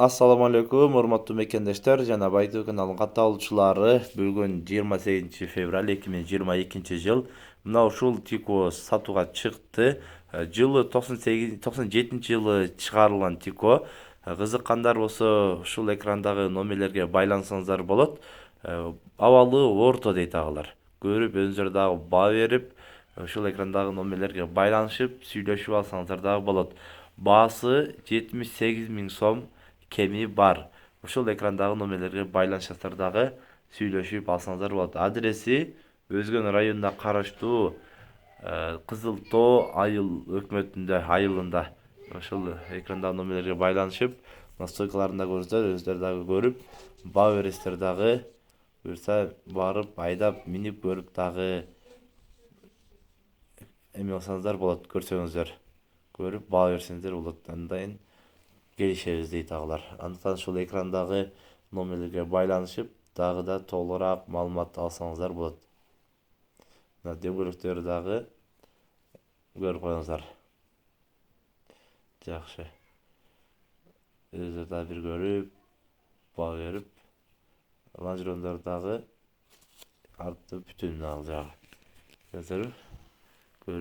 Assalamu alaikum, урматтуу мекендештер жана Байтуу каналынын катталуучулары. Бүгүн 28 февраль 2022 жыл. Мына ушул тико сатууга чыкты. Жылы 97 жылы чыгарылган тико. Кызыккандар болсо ушул экрандагы номерлерге байлансаңыздар болот. Абалы орто дейт агалар. Көрүп өзүңөр дагы баа берип, ушул экрандагы номерлерге байланышып, сүйлөшүп алсаңыздар дагы болот. Баасы 78 000 сом кеми бар. Ушул экрандагы номерлерге байланышасыздар дагы сүйлөшүп алсаңыздар болот. Адреси Өзгөн районуна караштуу Кызыл Тоо айылында. Ошол экрандагы номерлерге байланышып, стойкаларында көрсөтөт, өзүлөр дагы көрүп, баа бересиздер дагы. Буюрса барып, айдап, минип көрүп дагы эме алсаңыздар болот, көрсөңүздөр. Көрүп баа берсеңиздер болот. Андайын келишебиз дейт агалар. Андыктан ушул экрандагы номерлерге байланышып, дагы да толугураак маалымат алсаңыздар болот. Мына дөңгөлөктөрү дагы көрүп коюңуздар. Жакшы. Өзүлөр дагы бир көрүп, баа берип, лонжерондор дагы артты бүтүн ал жагы. Көрдүңүзбү?